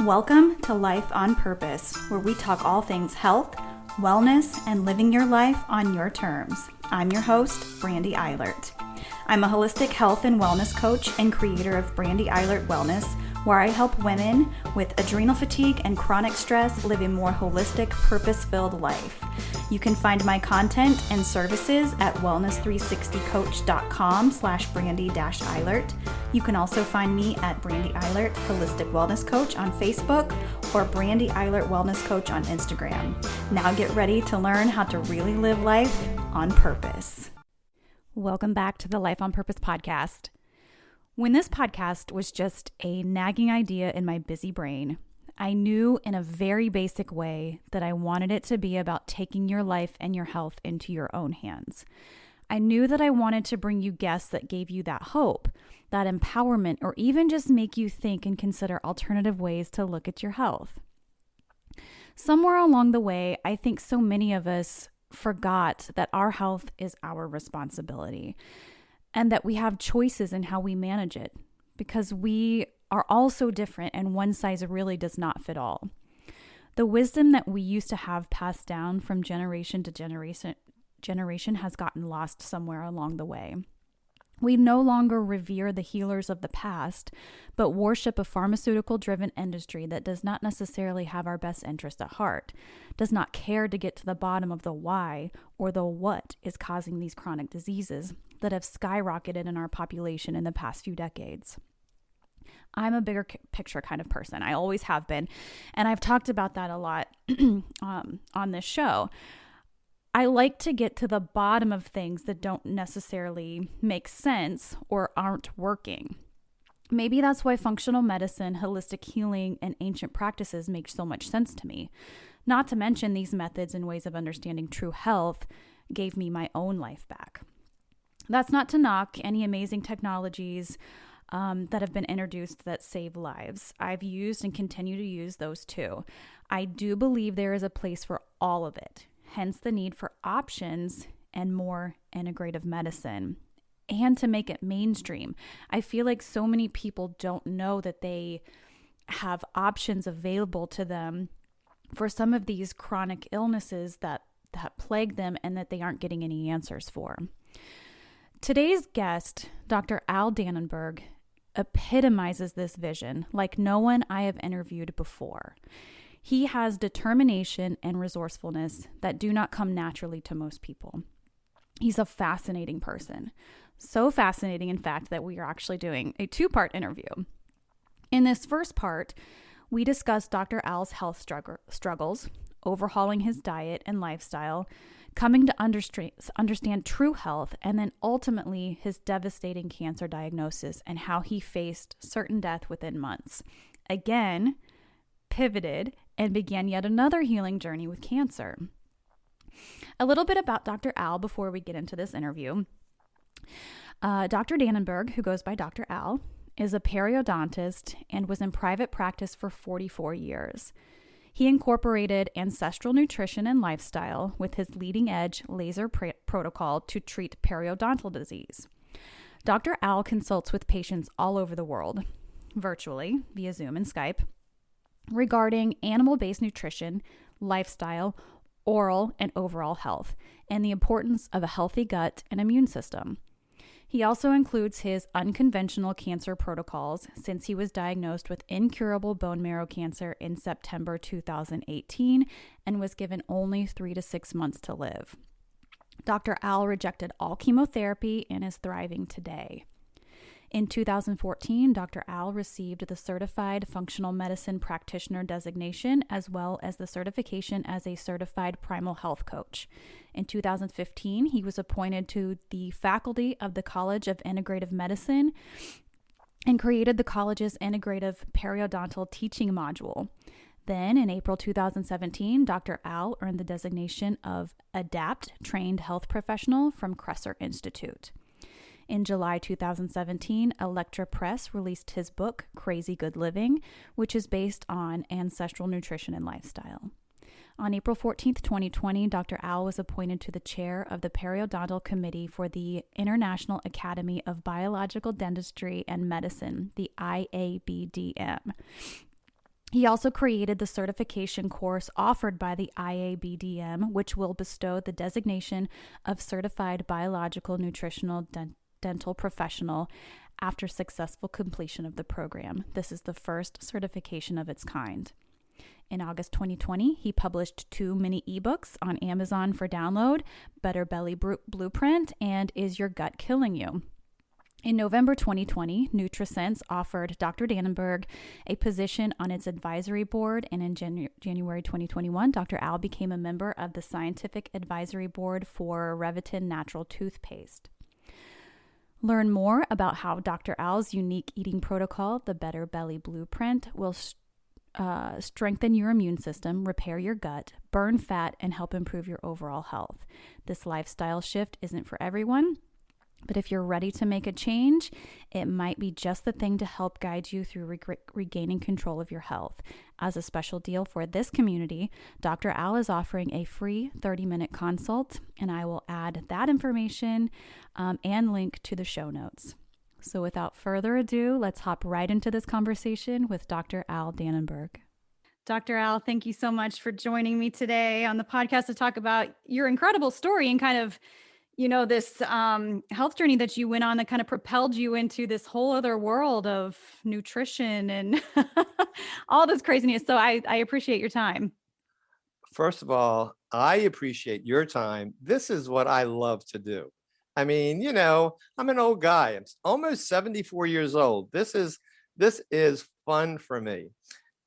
Welcome to Life on Purpose, where we talk all things health, wellness, and living your life on your terms. I'm your host, Brandy Eilert. I'm a holistic health and wellness coach and creator of Brandy Eilert Wellness, where I help women with adrenal fatigue and chronic stress live a more holistic, purpose-filled life. You can find my content and services at wellness360coach.com/Brandy-Eilert. You can also find me at Brandy Eilert Holistic Wellness Coach on Facebook or Brandy Eilert Wellness Coach on Instagram. Now get ready to learn how to really live life on purpose. Welcome back to the Life on Purpose podcast. When this podcast was just a nagging idea in my busy brain, I knew in a very basic way that I wanted it to be about taking your life and your health into your own hands. I knew that I wanted to bring you guests that gave you that hope, that empowerment, or even just make you think and consider alternative ways to look at your health. Somewhere along the way, I think so many of us forgot that our health is our responsibility and that we have choices in how we manage it because we are all so different and one size really does not fit all. The wisdom that we used to have passed down from generation to generation has gotten lost somewhere along the way. We no longer revere the healers of the past, but worship a pharmaceutical-driven industry that does not necessarily have our best interest at heart, does not care to get to the bottom of the why or the what is causing these chronic diseases that have skyrocketed in our population in the past few decades. I'm a bigger picture kind of person. I always have been, and I've talked about that a lot on this show. I like to get to the bottom of things that don't necessarily make sense or aren't working. Maybe that's why functional medicine, holistic healing, and ancient practices make so much sense to me. Not to mention these methods and ways of understanding true health gave me my own life back. That's not to knock any amazing technologies that have been introduced that save lives. I've used and continue to use those too. I do believe there is a place for all of it. Hence the need for options and more integrative medicine and to make it mainstream. I feel like so many people don't know that they have options available to them for some of these chronic illnesses that plague them and that they aren't getting any answers for. Today's guest, Dr. Al Danenberg, epitomizes this vision like no one I have interviewed before. He has determination and resourcefulness that do not come naturally to most people. He's a fascinating person. So fascinating, in fact, that we are actually doing a two-part interview. In this first part, we discuss Dr. Al's health struggles, overhauling his diet and lifestyle, coming to understand true health, and then ultimately his devastating cancer diagnosis and how he faced certain death within months. Again, pivoted and began yet another healing journey with cancer. A little bit about Dr. Al before we get into this interview. Dr. Danenberg, who goes by Dr. Al, is a periodontist and was in private practice for 44 years. He incorporated ancestral nutrition and lifestyle with his leading-edge laser protocol to treat periodontal disease. Dr. Al consults with patients all over the world, virtually via Zoom and Skype, regarding animal-based nutrition, lifestyle, oral and overall health, and the importance of a healthy gut and immune system. He also includes his Unconventional Cancer Protocols since he was diagnosed with incurable bone marrow cancer in September 2018 and was given only 3 to 6 months to live. Dr. Al rejected all chemotherapy and is thriving today. In 2014, Dr. Al received the Certified Functional Medicine Practitioner designation as well as the certification as a Certified Primal Health Coach. In 2015, he was appointed to the faculty of the College of Integrative Medicine and created the college's integrative periodontal teaching module. Then, in April 2017, Dr. Al earned the designation of ADAPT Trained Health Professional from Kresser Institute. In July 2017, Electra Press released his book, Crazy Good Living, which is based on ancestral nutrition and lifestyle. On April 14, 2020, Dr. Al was appointed to the chair of the Periodontal Committee for the International Academy of Biological Dentistry and Medicine, the IABDM. He also created the certification course offered by the IABDM, which will bestow the designation of Certified Biological Nutritional Dental Professional after successful completion of the program. This is the first certification of its kind. In August 2020, he published 2 mini ebooks on Amazon for download, Better Belly Blueprint and Is Your Gut Killing You? In November 2020, NutriSense offered Dr. Danenberg a position on its advisory board, and in January 2021, Dr. Al became a member of the scientific advisory board for Revitin Natural Toothpaste. Learn more about how Dr. Al's unique eating protocol, the Better Belly Blueprint, will strengthen your immune system, repair your gut, burn fat, and help improve your overall health. This lifestyle shift isn't for everyone, but if you're ready to make a change, it might be just the thing to help guide you through regaining control of your health. As a special deal for this community, Dr. Al is offering a free 30-minute consult, and I will add that information and link to the show notes. So without further ado, let's hop right into this conversation with Dr. Al Danenberg. Dr. Al, thank you so much for joining me today on the podcast to talk about your incredible story and kind of this health journey that you went on that kind of propelled you into this whole other world of nutrition and all this craziness. So I appreciate your time. First of all, I appreciate your time. This is what I love to do. I mean, I'm an old guy. I'm almost 74 years old. This is fun for me.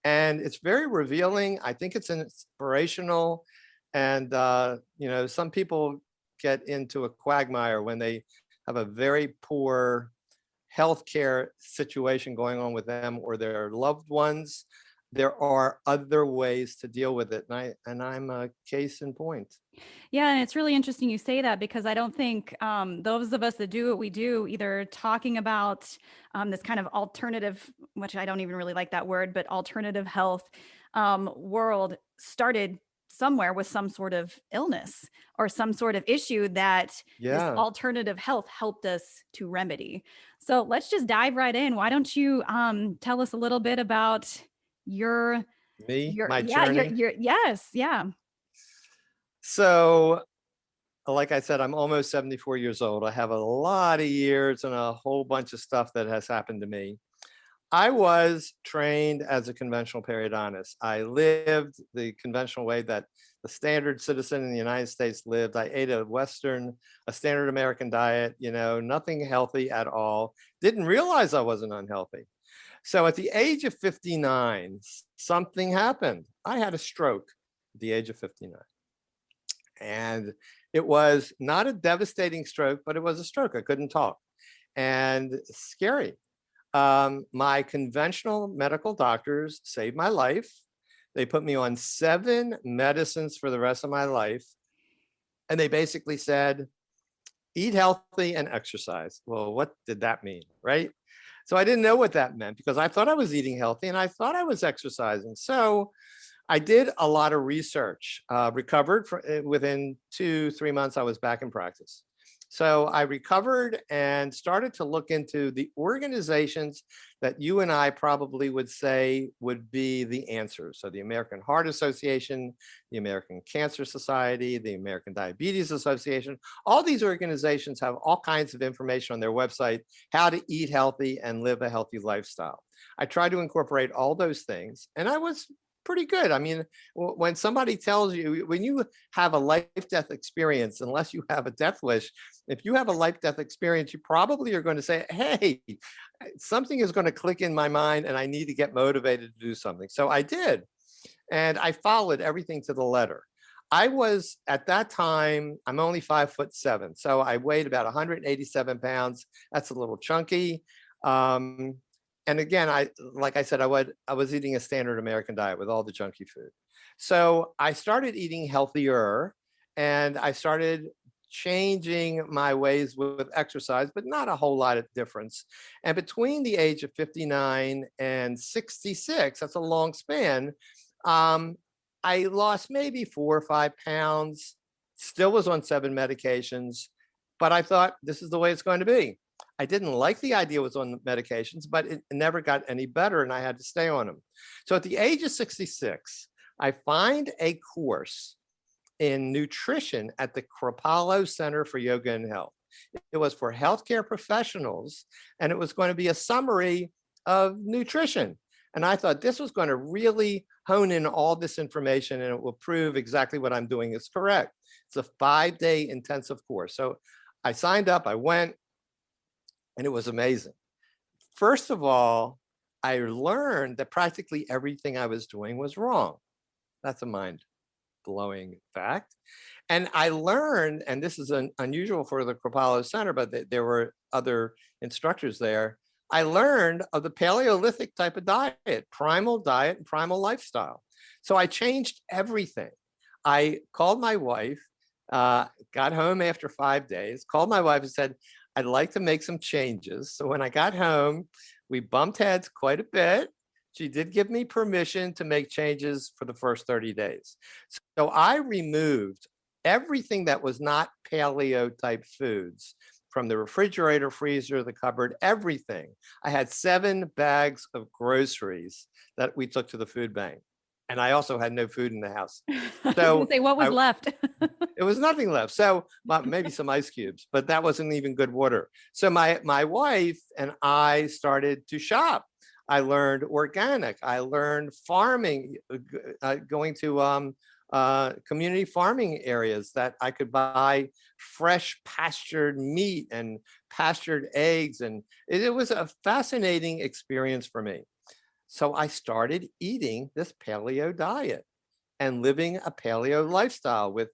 And it's very revealing. I think it's inspirational. And, some people get into a quagmire when they have a very poor healthcare situation going on with them or their loved ones. There are other ways to deal with it. And I'm a case in point. Yeah. And it's really interesting you say that, because I don't think those of us that do what we do, either talking about this kind of alternative, which I don't even really like that word, but alternative health world started somewhere with some sort of illness or some sort of issue that this alternative health helped us to remedy. So let's just dive right in. Why don't you tell us a little bit about my journey? Yes. Yeah. So, like I said, I'm almost 74 years old. I have a lot of years and a whole bunch of stuff that has happened to me. I was trained as a conventional periodontist. I lived the conventional way that the standard citizen in the United States lived. I ate a standard American diet, nothing healthy at all. Didn't realize I wasn't unhealthy. So at the age of 59, something happened. I had a stroke at the age of 59. And it was not a devastating stroke, but it was a stroke. I couldn't talk. And scary. My conventional medical doctors saved my life. They put me on 7 medicines for the rest of my life. And they basically said, eat healthy and exercise. Well, what did that mean, right? So I didn't know what that meant, because I thought I was eating healthy and I thought I was exercising. So I did a lot of research, recovered within 2-3 months, I was back in practice. So I recovered and started to look into the organizations that you and I probably would say would be the answers. So the American Heart Association, the American Cancer Society, the American Diabetes Association, all these organizations have all kinds of information on their website, how to eat healthy and live a healthy lifestyle. I tried to incorporate all those things, and I was pretty good. I mean, when somebody tells you, when you have a life-death experience, unless you have a death wish, if you have a life-death experience, you probably are going to say, hey, something is going to click in my mind and I need to get motivated to do something. So I did. And I followed everything to the letter. I was, at that time, I'm only 5'7". So I weighed about 187 pounds. That's a little chunky. And again, like I said, I was eating a standard American diet with all the junky food. So I started eating healthier, and I started changing my ways with exercise, but not a whole lot of difference. And between the age of 59 and 66, that's a long span, I lost maybe 4 or 5 pounds, still was on 7 medications, but I thought this is the way it's going to be. I didn't like the idea was on medications, but it never got any better and I had to stay on them. So at the age of 66, I find a course in nutrition at the Kripalu Center for Yoga and Health. It was for healthcare professionals, and it was going to be a summary of nutrition. And I thought this was going to really hone in all this information and it will prove exactly what I'm doing is correct. It's a 5-day intensive course. So I signed up, I went, and it was amazing. First of all, I learned that practically everything I was doing was wrong. That's a mind-blowing fact. And I learned, and this is unusual for the Kripalu Center, but there were other instructors there. I learned of the Paleolithic type of diet, primal diet and primal lifestyle. So I changed everything. I called my wife, got home after 5 days, called my wife and said, I'd like to make some changes. So when I got home, we bumped heads quite a bit. She did give me permission to make changes for the first 30 days. So I removed everything that was not paleo type foods from the refrigerator, freezer, the cupboard, everything. I had 7 bags of groceries that we took to the food bank. And I also had no food in the house. I was So gonna say, what was left? it was nothing left. So maybe some ice cubes, but that wasn't even good water. So my wife and I started to shop. I learned organic. I learned farming, going to community farming areas that I could buy fresh pastured meat and pastured eggs. And it was a fascinating experience for me. So I started eating this paleo diet and living a paleo lifestyle with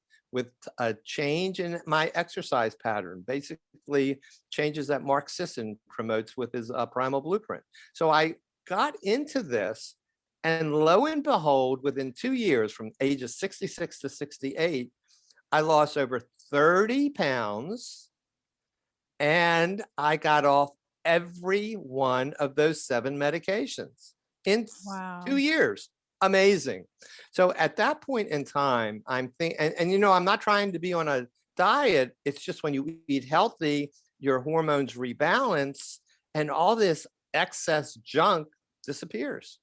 a change in my exercise pattern, basically changes that Mark Sisson promotes with his Primal Blueprint. So I got into this, and lo and behold, within 2 years, from ages 66 to 68, I lost over 30 pounds and I got off every one of those 7 medications in Wow. 2 years. Amazing. So at that point in time, I'm thinking, and you know, I'm not trying to be on a diet. It's just when you eat healthy, your hormones rebalance and all this excess junk disappears.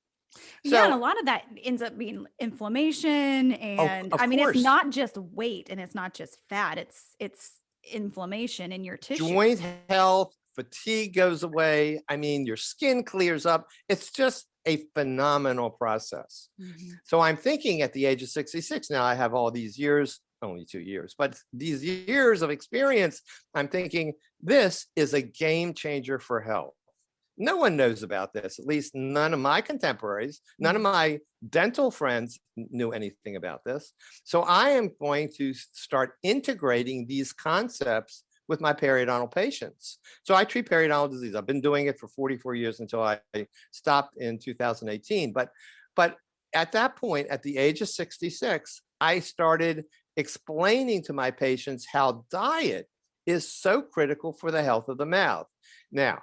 Yeah, and a So, lot of that ends up being inflammation, and of I mean, it's course, not just weight and it's not just fat, it's inflammation in your tissue. joint health, fatigue goes away. I mean, your skin clears up. It's just a phenomenal process. Mhm. So I'm thinking at the age of 66, now I have all these years, only 2 years, but these years of experience, I'm thinking this is a game changer for health. No one knows about this, at least none of my contemporaries, none of my dental friends knew anything about this. So I am going to start integrating these concepts with my periodontal patients. So I treat periodontal disease. I've been doing it for 44 years until I stopped in 2018. But at that point, at the age of 66, I started explaining to my patients how diet is so critical for the health of the mouth. Now,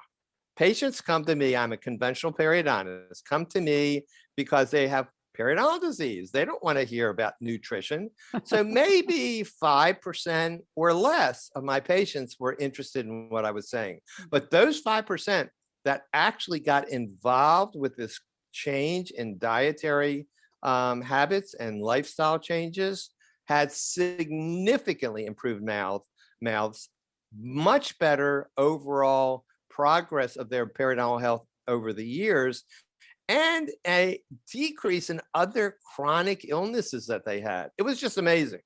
patients come to me, I'm a conventional periodontist, come to me because they have periodontal disease. They don't want to hear about nutrition. So maybe 5% or less of my patients were interested in what I was saying. But those 5% that actually got involved with this change in dietary habits and lifestyle changes had significantly improved mouths, much better overall progress of their periodontal health over the years, and a decrease in other chronic illnesses that they had. It was just amazing.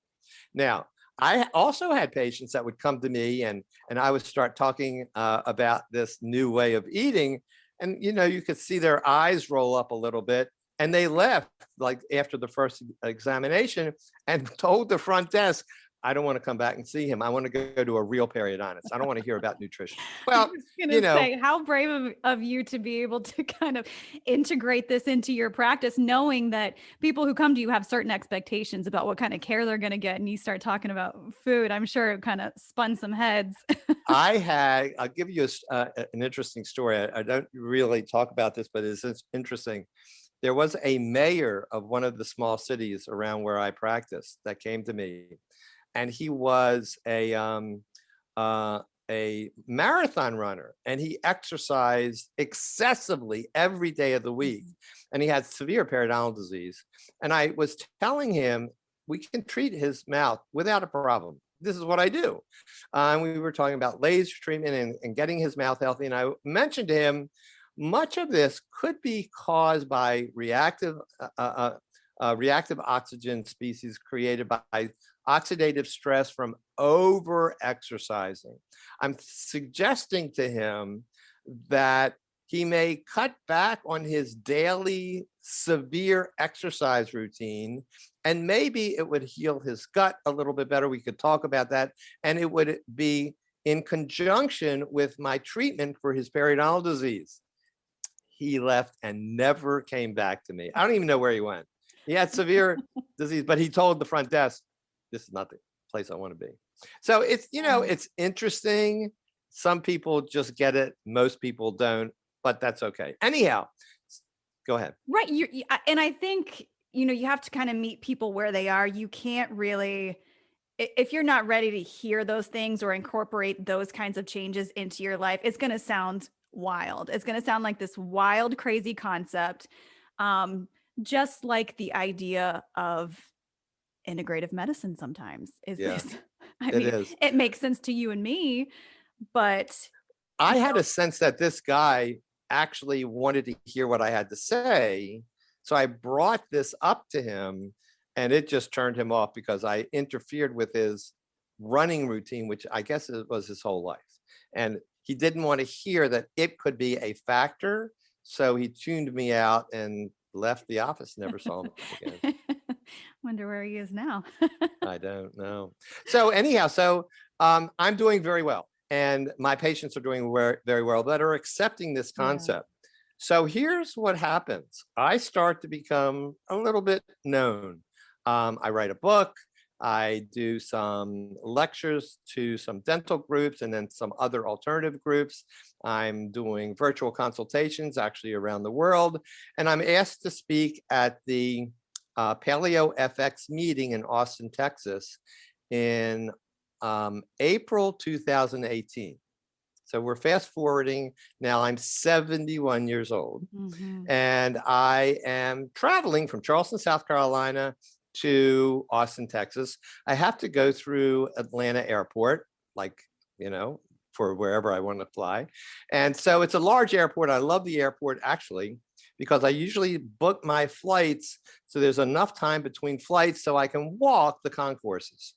Now, I also had patients that would come to me and I would start talking about this new way of eating. And, you know, you could see their eyes roll up a little bit and they left like after the first examination and told the front desk, I don't want to come back and see him. I want to go to a real periodontist. I don't want to hear about nutrition. I Well, was you gonna know, say, how brave of you to be able to kind of integrate this into your practice, knowing that people who come to you have certain expectations about what kind of care they're going to get, and you start talking about food. I'm sure it kind of spun some heads. I'll give you an interesting story. I don't really talk about this, but it's interesting. There was a mayor of one of the small cities around where I practiced that came to me, and he was a a marathon runner, and he exercised excessively every day of the week, and he had severe periodontal disease. And I was telling him, we can treat his mouth without a problem. This is what I do. And we were talking about laser treatment and getting his mouth healthy. And I mentioned to him, much of this could be caused by reactive oxygen species created by oxidative stress from over exercising. I'm suggesting to him that he may cut back on his daily severe exercise routine, and maybe it would heal his gut a little bit better. We could talk about that. And it would be in conjunction with my treatment for his periodontal disease. He left and never came back to me. I don't even know where he went. He had severe disease, but he told the front desk, this is not the place I want to be. So it's, it's interesting. Some people just get it. Most people don't, but that's okay. Anyhow, go ahead. Right. And I think, you have to kind of meet people where they are. You can't really, if you're not ready to hear those things or incorporate those kinds of changes into your life, it's going to sound wild. It's going to sound like this wild, crazy concept. Just like the idea of integrative medicine sometimes is this. I mean, it makes sense to you and me, but I had a sense that this guy actually wanted to hear what I had to say. So I brought this up to him, and it just turned him off because I interfered with his running routine, which I guess it was his whole life. And he didn't want to hear that it could be a factor. So he tuned me out and left the office, never saw him again. Wonder where he is now. I don't know. So anyhow, I'm doing very well, and my patients are doing very well that are accepting this concept. Yeah. So here's what happens. I start to become a little bit known. I write a book. I do some lectures to some dental groups and then some other alternative groups. I'm doing virtual consultations actually around the world. And I'm asked to speak at the Paleo FX meeting in Austin, Texas in April 2018. So we're fast forwarding. Now I'm 71 years old, and I am traveling from Charleston, South Carolina to Austin, Texas. I have to go through Atlanta Airport, for wherever I want to fly. And so it's a large airport. I love the airport actually, because I usually book my flights so there's enough time between flights so I can walk the concourses.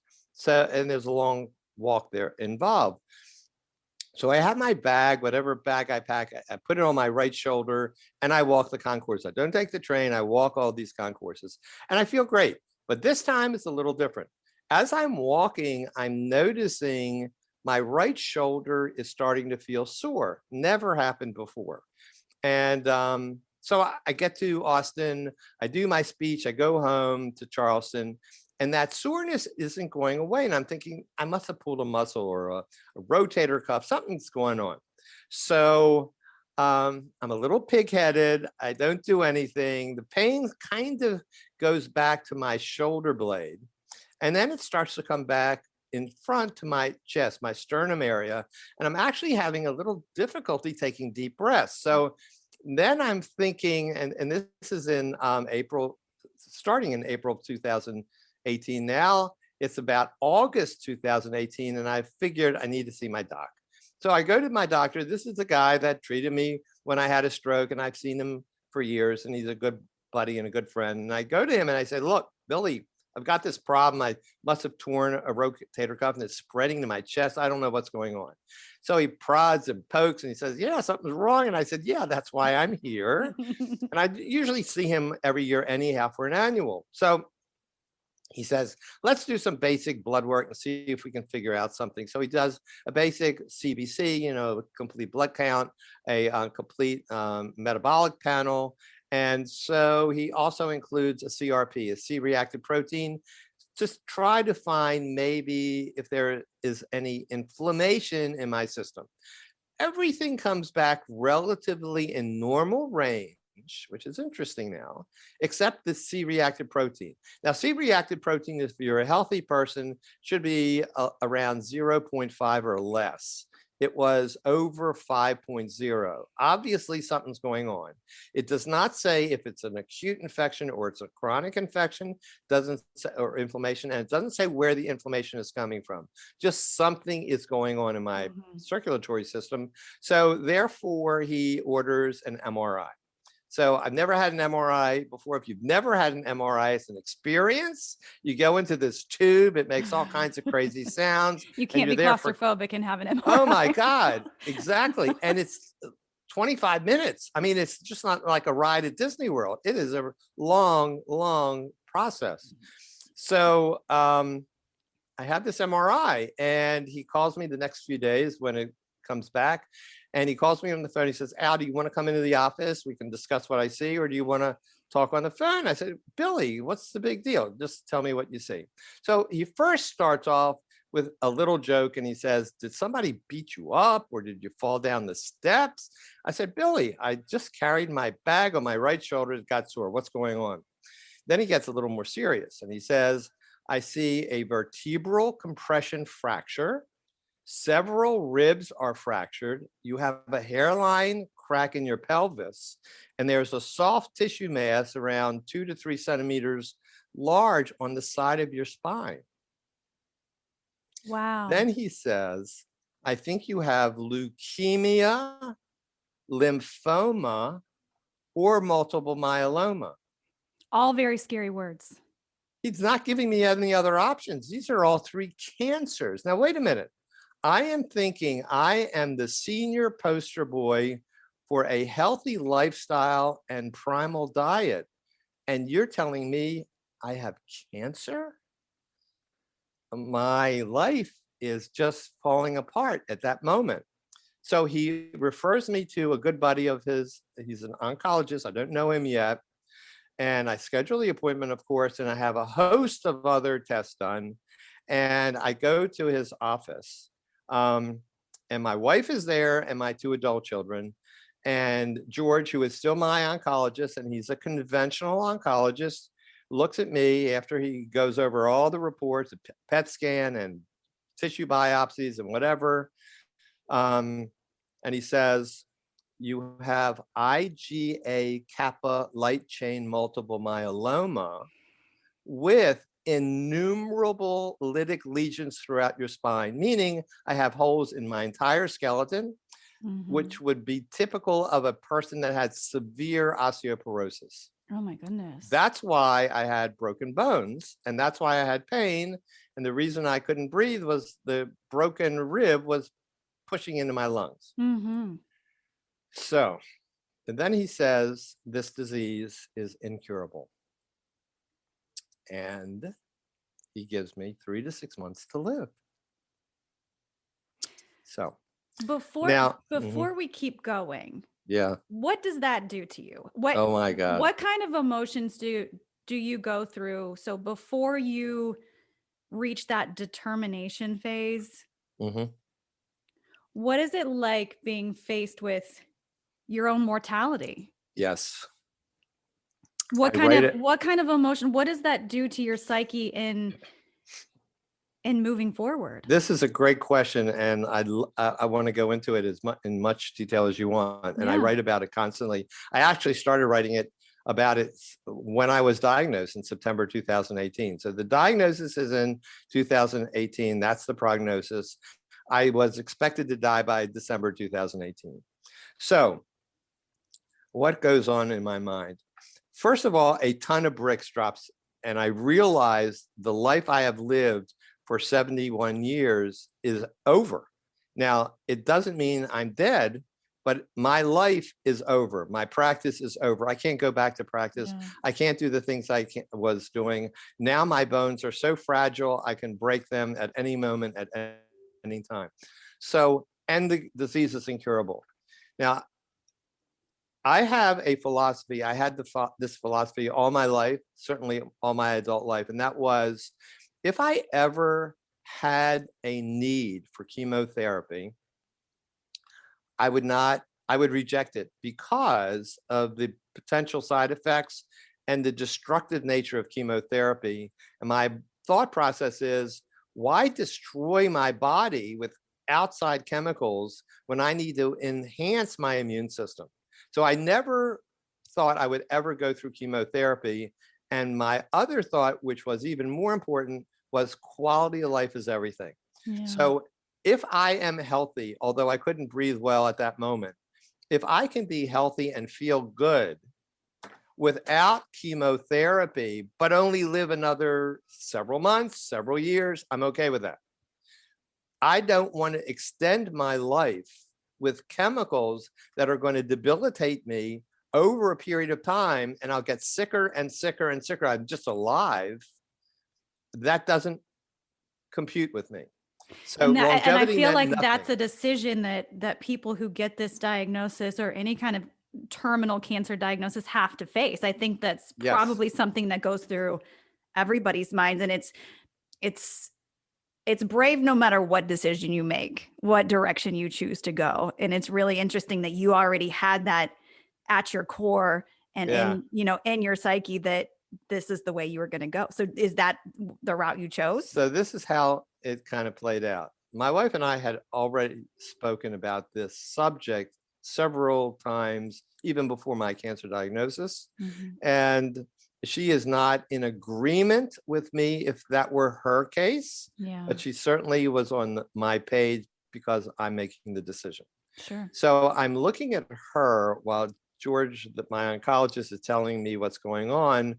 And there's a long walk there involved. So I have my bag, whatever bag I pack, I put it on my right shoulder and I walk the concourse. I don't take the train, I walk all these concourses and I feel great. But this time it's a little different. As I'm walking, I'm noticing my right shoulder is starting to feel sore. Never happened before. And so I get to Austin, I do my speech, I go home to Charleston, and that soreness isn't going away. And I'm thinking, I must have pulled a muscle or a rotator cuff, something's going on. So I'm a little pig-headed, I don't do anything. The pain kind of goes back to my shoulder blade. And then it starts to come back in front to my chest, my sternum area. And I'm actually having a little difficulty taking deep breaths. So then I'm thinking, and this is in April, starting in April 2018. Now it's about August 2018, and I figured I need to see my doc. So I go to my doctor. This is the guy that treated me when I had a stroke, and I've seen him for years, and he's a good buddy and a good friend. And I go to him and I say, look, Billy, I've got this problem. I must have torn a rotator cuff and it's spreading to my chest. I don't know what's going on. So he prods and pokes and he says, yeah, something's wrong. And I said, yeah, that's why I'm here. And I usually see him every year anyhow for an annual. So he says, let's do some basic blood work and see if we can figure out something. So he does a basic CBC, complete blood count, a complete metabolic panel. And so he also includes a CRP, a C-reactive protein, just try to find maybe if there is any inflammation in my system. Everything comes back relatively in normal range, which is interesting now, except the C-reactive protein. Now, C-reactive protein, if you're a healthy person, should be around 0.5 or less. it was over 5.0. Obviously, something's going on. It does not say if it's an acute infection or it's a chronic infection, doesn't say, or inflammation, and it doesn't say where the inflammation is coming from. Just something is going on in my circulatory system. So therefore, he orders an MRI. So I've never had an MRI before. If you've never had an MRI, it's an experience. You go into this tube, it makes all kinds of crazy sounds. You can't be claustrophobic and have an MRI. Oh my God, exactly. And it's 25 minutes. I mean, it's just not like a ride at Disney World. It is a long, long process. So I have this MRI and he calls me the next few days when it comes back. And he calls me on the phone. He says, Al, do you want to come into the office? We can discuss what I see, or do you want to talk on the phone? I said, Billy, what's the big deal? Just tell me what you see. So he first starts off with a little joke and he says, did somebody beat you up or did you fall down the steps? I said, Billy, I just carried my bag on my right shoulder. It got sore. What's going on? Then he gets a little more serious and he says, I see a vertebral compression fracture. Several ribs are fractured. You have a hairline crack in your pelvis, and there's a soft tissue mass around 2 to 3 centimeters large on the side of your spine. Wow. Then he says, I think you have leukemia, lymphoma, or multiple myeloma. All very scary words. He's not giving me any other options. These are all 3 cancers. Now, wait a minute. I am thinking I am the senior poster boy for a healthy lifestyle and primal diet. And you're telling me I have cancer? My life is just falling apart at that moment. So he refers me to a good buddy of his. He's an oncologist. I don't know him yet. And I schedule the appointment, of course, and I have a host of other tests done. And I go to his office. And my wife is there and my 2 adult children. And George, who is still my oncologist, and he's a conventional oncologist, looks at me after he goes over all the reports, a PET scan and tissue biopsies and whatever. And he says, you have IgA kappa light chain multiple myeloma with innumerable lytic lesions throughout your spine, meaning I have holes in my entire skeleton, which would be typical of a person that had severe osteoporosis. Oh my goodness. That's why I had broken bones, and that's why I had pain. And the reason I couldn't breathe was the broken rib was pushing into my lungs. So, and then he says, this disease is incurable. And he gives me 3 to 6 months to live. So before we keep going, what does that do to you? Oh my God. What kind of emotions do you go through? So before you reach that determination phase, what is it like being faced with your own mortality? Yes. What kind of emotion, what does that do to your psyche in moving forward? This is a great question, and I want to go into it in much detail as you want. And I write about it constantly. I actually started writing about it when I was diagnosed in September 2018. So the diagnosis is in 2018. That's the prognosis. I was expected to die by December 2018. So what goes on in my mind? First of all, a ton of bricks drops, and I realized the life I have lived for 71 years is over. Now, it doesn't mean I'm dead, but my life is over. My practice is over. I can't go back to practice. I can't do the things I was doing. Now my bones are so fragile, I can break them at any moment, at any time. So, and the disease is incurable. Now, I have a philosophy. I had this philosophy all my life, certainly all my adult life. And that was, if I ever had a need for chemotherapy, I would reject it because of the potential side effects and the destructive nature of chemotherapy. And my thought process is, why destroy my body with outside chemicals when I need to enhance my immune system. So I never thought I would ever go through chemotherapy. And my other thought, which was even more important, was quality of life is everything. Yeah. So if I am healthy, although I couldn't breathe well at that moment, if I can be healthy and feel good without chemotherapy, but only live another several months, several years, I'm okay with that. I don't want to extend my life with chemicals that are going to debilitate me over a period of time, and I'll get sicker and sicker and sicker. I'm just alive. That doesn't compute with me. So and I longevity feel meant like nothing. that's a decision that people who get this diagnosis or any kind of terminal cancer diagnosis have to face. I think that's Yes. probably something that goes through everybody's minds, and it's brave no matter what decision you make, what direction you choose to go. And it's really interesting that you already had that at your core and Yeah. in your psyche that this is the way you were going to go. So is that the route you chose? So this is how it kind of played out. My wife and I had already spoken about this subject several times, even before my cancer diagnosis. Mm-hmm. And she is not in agreement with me if that were her case, Yeah, but she certainly was on my page because I'm making the decision. sure. So I'm looking at her while George, my oncologist, is telling me what's going on.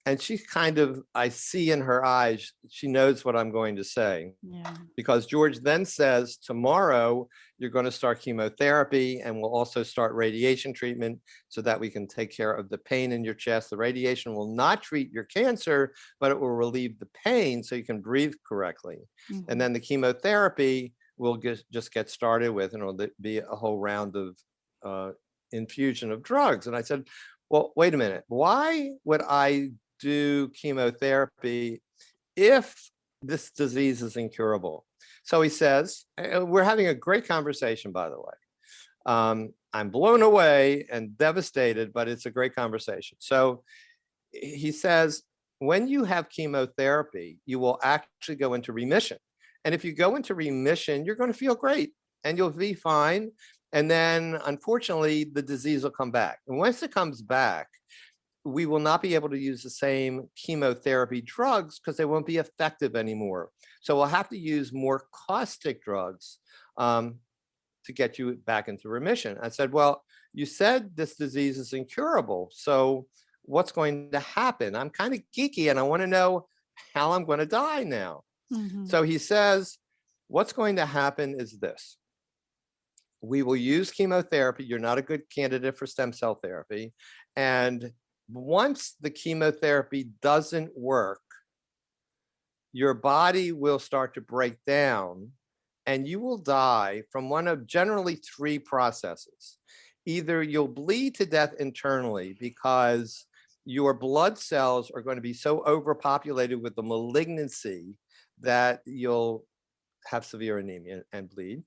And she kind of, I see in her eyes, she knows what I'm going to say. Yeah. Because George then says, tomorrow, you're going to start chemotherapy and we'll also start radiation treatment so that we can take care of the pain in your chest. The radiation will not treat your cancer, but it will relieve the pain so you can breathe correctly. Mm-hmm. And then the chemotherapy will just get started with, and it'll be a whole round of infusion of drugs. And I said, well, wait a minute. Why would I do chemotherapy if this disease is incurable? So he says, we're having a great conversation, by the way. I'm blown away and devastated, but it's a great conversation. So he says, when you have chemotherapy, you will actually go into remission. And if you go into remission, you're going to feel great and you'll be fine. And then unfortunately, the disease will come back. And once it comes back, we will not be able to use the same chemotherapy drugs because they won't be effective anymore. So we'll have to use more caustic drugs to get you back into remission. I said, well, you said this disease is incurable. So what's going to happen? I'm kind of geeky and I want to know how I'm going to die now. Mm-hmm. So he says, what's going to happen is this. We will use chemotherapy. You're not a good candidate for stem cell therapy. And once the chemotherapy doesn't work, your body will start to break down and you will die from one of generally three processes. Either you'll bleed to death internally because your blood cells are going to be so overpopulated with the malignancy that you'll have severe anemia and bleed,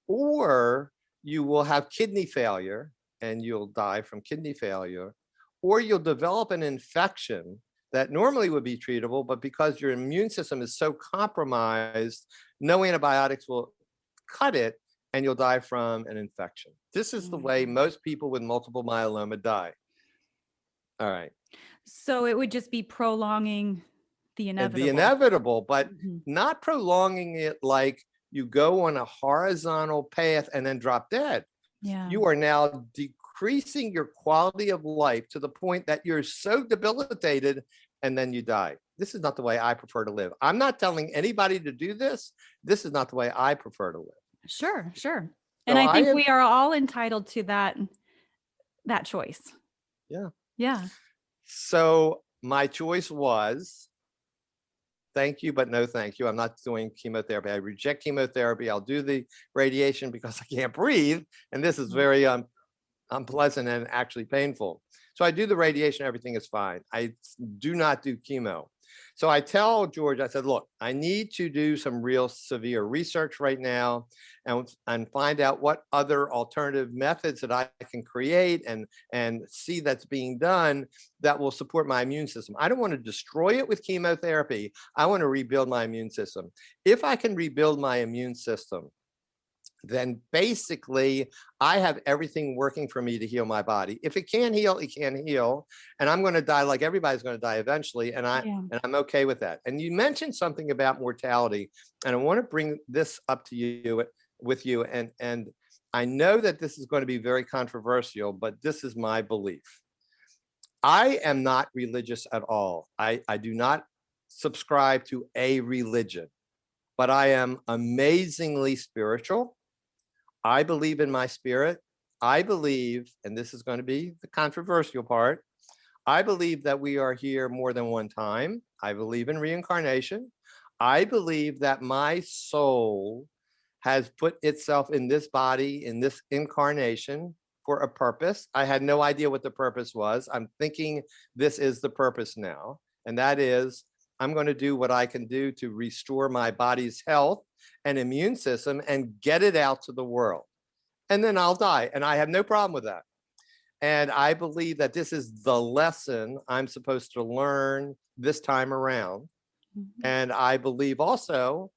or you will have kidney failure and you'll die from kidney failure, or you'll develop an infection that normally would be treatable, but because your immune system is so compromised, no antibiotics will cut it, and you'll die from an infection. This is the way most people with multiple myeloma die. All right. So it would just be prolonging the inevitable. The inevitable, but not prolonging it like you go on a horizontal path and then drop dead. Yeah. You are now decreasing your quality of life to the point that you're so debilitated and then you die. This is not the way I prefer to live. I'm not telling anybody to do this. This is not the way I prefer to live. Sure, sure. And I think we are all entitled to that choice. Yeah. Yeah. So my choice was, thank you, but no thank you. I'm not doing chemotherapy. I reject chemotherapy. I'll do the radiation because I can't breathe. And this is very unpleasant and actually painful. So I do the radiation, everything is fine. I do not do chemo. So I tell George, I said, look, I need to do some real severe research right now and find out what other alternative methods that I can create and see that's being done that will support my immune system. I don't want to destroy it with chemotherapy. I want to rebuild my immune system. If I can rebuild my immune system, then basically I have everything working for me to heal my body. If it can't heal, it can't heal. And I'm going to die like everybody's going to die eventually. And I'm okay with that. And you mentioned something about mortality, and I want to bring this up to you with you. And I know that this is going to be very controversial, but this is my belief. I am not religious at all. I do not subscribe to a religion, but I am amazingly spiritual. I believe in my spirit. I believe, and this is going to be the controversial part, I believe that we are here more than one time. I believe in reincarnation. I believe that my soul has put itself in this body, in this incarnation for a purpose. I had no idea what the purpose was. I'm thinking this is the purpose now. And that is, I'm going to do what I can do to restore my body's health and immune system and get it out to the world. And then I'll die. And I have no problem with that. And I believe that this is the lesson I'm supposed to learn this time around. Mm-hmm. And I believe also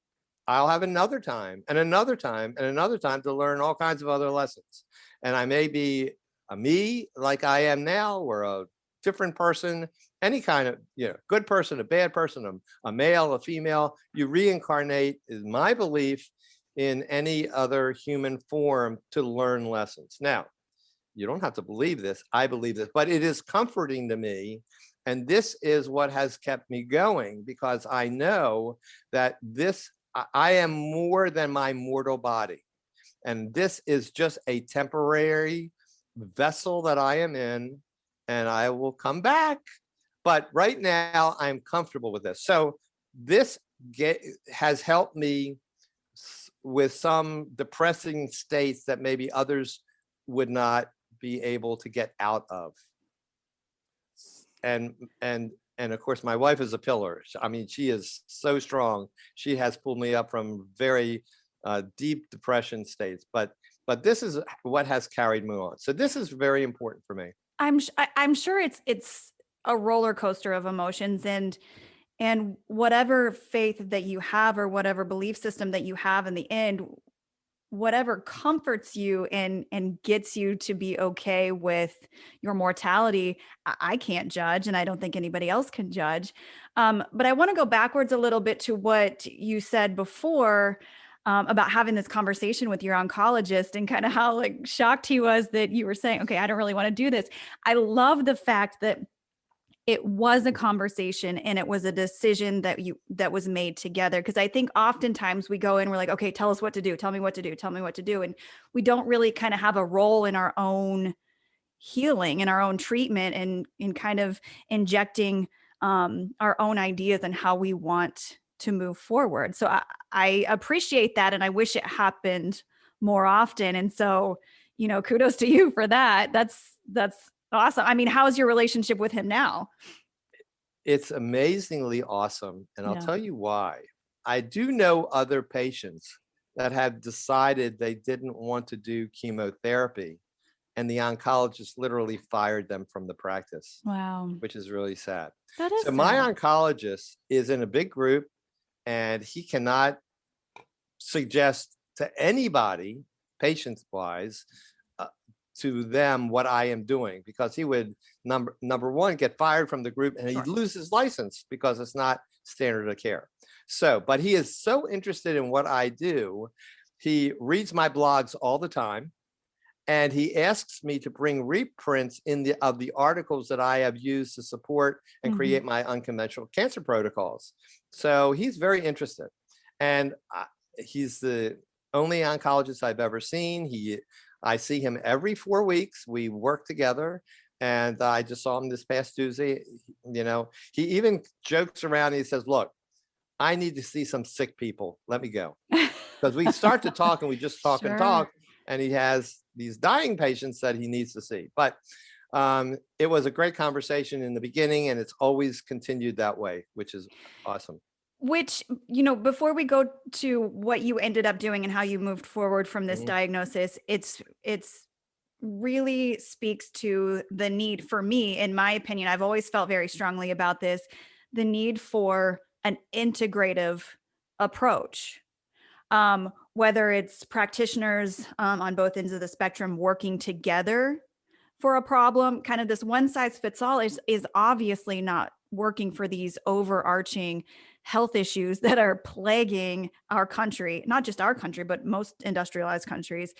I'll have another time and another time and another time to learn all kinds of other lessons. And I may be a me like I am now, or a different person, any kind of, good person, a bad person, a male, a female. You reincarnate, is my belief, in any other human form to learn lessons. Now, you don't have to believe this. I believe this, but it is comforting to me. And this is what has kept me going, because I know that I am more than my mortal body. And this is just a temporary vessel that I am in, and I will come back. But right now, I'm comfortable with this. So this has helped me with some depressing states that maybe others would not be able to get out of. And of course, my wife is a pillar. I mean, she is so strong. She has pulled me up from very deep depression states. But this is what has carried me on. So this is very important for me. I'm sure it's a roller coaster of emotions, and whatever faith that you have, or whatever belief system that you have, in the end, whatever comforts you and gets you to be okay with your mortality, I can't judge, and I don't think anybody else can judge. But I want to go backwards a little bit to what you said before about having this conversation with your oncologist, and kind of how shocked he was that you were saying, okay, I don't really want to do this. I love the fact that it was a conversation and it was a decision that was made together. Because I think oftentimes we go in, we're like, okay, tell us what to do. Tell me what to do. Tell me what to do. And we don't really kind of have a role in our own healing and our own treatment, and in kind of injecting our own ideas and how we want to move forward. So I appreciate that. And I wish it happened more often. And so, kudos to you for that. That's awesome. I mean, how's your relationship with him now? It's amazingly awesome. And I'll tell you why. I do know other patients that have decided they didn't want to do chemotherapy, and the oncologist literally fired them from the practice. Wow. Which is really sad. That is so sad. My oncologist is in a big group, and he cannot suggest to anybody, patients-wise, to them what I am doing, because he would number one get fired from the group, and he'd lose his license because it's not standard of care. So, but he is so interested in what I do. He reads my blogs all the time, and he asks me to bring reprints of the articles that I have used to support and create my unconventional cancer protocols. So he's very interested, and he's the only oncologist I've ever seen. I see him every 4 weeks. We work together, and I just saw him this past Tuesday. He even jokes around. And he says, "Look, I need to see some sick people. Let me go." Because we start to talk, and we just talk and talk, and he has these dying patients that he needs to see. But It was a great conversation in the beginning, and it's always continued that way, which is awesome. Which, before we go to what you ended up doing and how you moved forward from this Mhm. diagnosis, it's really speaks to the need for me, in my opinion. I've always felt very strongly about this, the need for an integrative approach. Whether it's practitioners on both ends of the spectrum working together for a problem, kind of this one size fits all is obviously not working for these overarching health issues that are plaguing our country, not just our country, but most industrialized countries.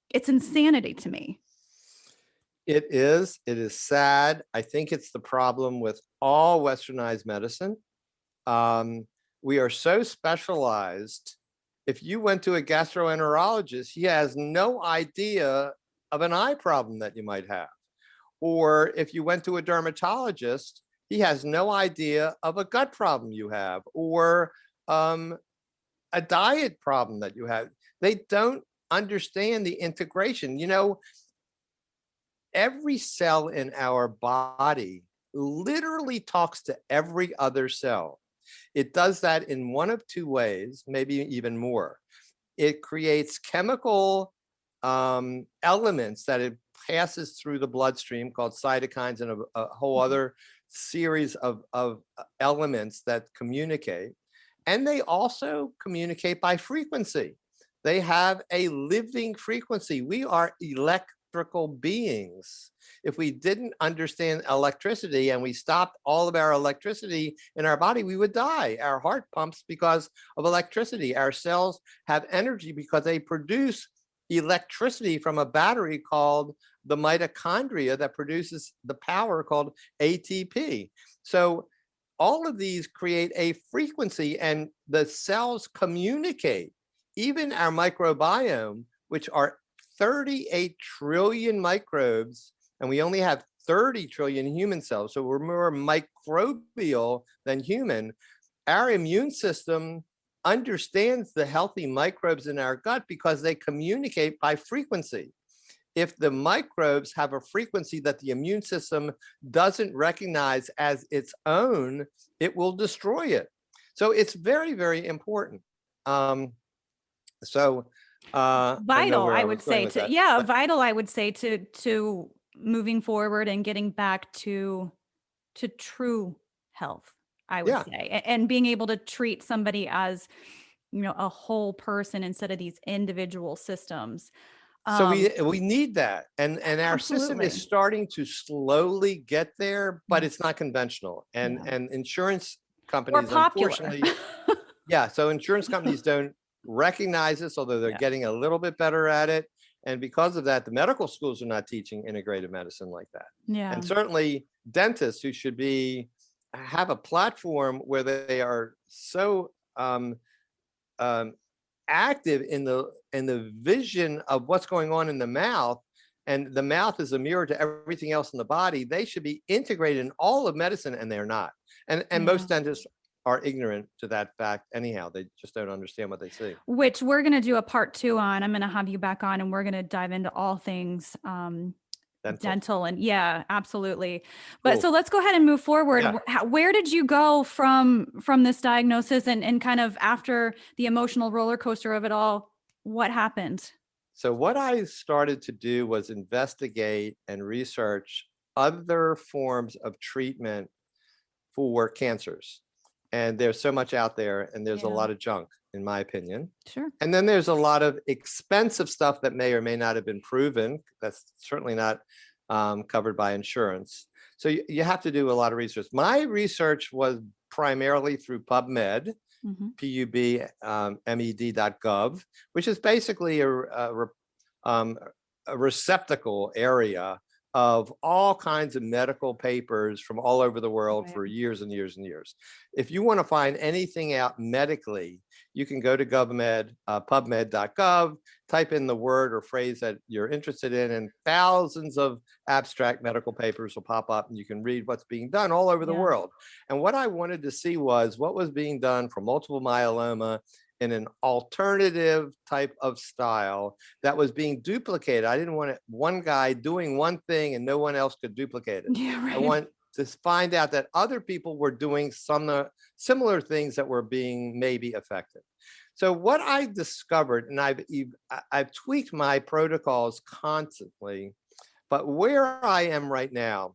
It's insanity to me. It is sad. I think it's the problem with all westernized medicine. We are so specialized. If you went to a gastroenterologist, he has no idea of an eye problem that you might have. Or if you went to a dermatologist, he has no idea of a gut problem you have, or a diet problem that you have. They don't understand the integration. Every cell in our body literally talks to every other cell. It does that in one of two ways, maybe even more. It creates chemical elements that it passes through the bloodstream called cytokines, and a whole other series of elements that communicate. And they also communicate by frequency. They have a living frequency. We are electrical beings. If we didn't understand electricity and we stopped all of our electricity in our body, we would die. Our heart pumps because of electricity. Our cells have energy because they produce electricity from a battery called the mitochondria that produces the power called ATP. So all of these create a frequency, and the cells communicate. Even our microbiome, which are 38 trillion microbes, and we only have 30 trillion human cells, so we're more microbial than human. Our immune system understands the healthy microbes in our gut because they communicate by frequency. If the microbes have a frequency that the immune system doesn't recognize as its own, it will destroy it. So it's very, very important. Vital, I would say vital, I would say to moving forward and getting back to true health, I would say, and being able to treat somebody as, a whole person instead of these individual systems. So we need that, and our system is starting to slowly get there, but it's not conventional, and insurance companies, unfortunately, so insurance companies don't recognize this, although they're getting a little bit better at it, and because of that, the medical schools are not teaching integrative medicine like that. And certainly dentists, who should have a platform where they are so active in the vision of what's going on in the mouth, and the mouth is a mirror to everything else in the body. They should be integrated in all of medicine, and they're not. And most dentists are ignorant to that fact anyhow. They just don't understand what they see. Which we're going to do a part 2 on. I'm going to have you back on, and we're going to dive into all things dental. And absolutely. But so let's go ahead and move forward. Where did you go from this diagnosis, and kind of after the emotional roller coaster of it all, what happened? So what I started to do was investigate and research other forms of treatment for cancers. And there's so much out there, and there's a lot of junk, in my opinion. Sure. And then there's a lot of expensive stuff that may or may not have been proven. That's certainly not covered by insurance. So you have to do a lot of research. My research was primarily through PubMed, PubMed.gov, which is basically a receptacle area of all kinds of medical papers from all over the world for years and years and years. If you want to find anything out medically, you can go to PubMed.gov, type in the word or phrase that you're interested in, and thousands of abstract medical papers will pop up, and you can read what's being done all over the world. And what I wanted to see was what was being done for multiple myeloma in an alternative type of style that was being duplicated. I didn't want one guy doing one thing and no one else could duplicate it. Yeah, right. I want to find out that other people were doing some similar things that were being maybe effective. So what I discovered, and I've tweaked my protocols constantly, but where I am right now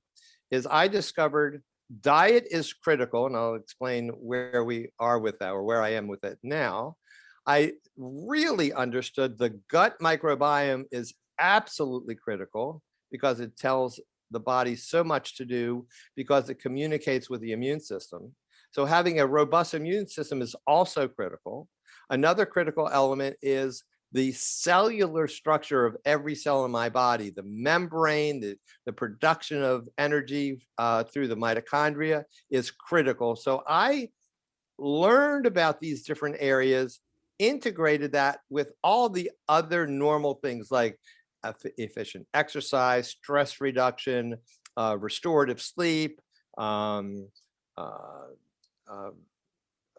is I discovered diet is critical, and I'll explain where we are with that, or where I am with it now. I really understood the gut microbiome is absolutely critical because it tells the body so much to do because it communicates with the immune system. So having a robust immune system is also critical. Another critical element is the cellular structure of every cell in my body, the membrane, the production of energy through the mitochondria is critical. So I learned about these different areas, integrated that with all the other normal things like efficient exercise, stress reduction, restorative sleep, a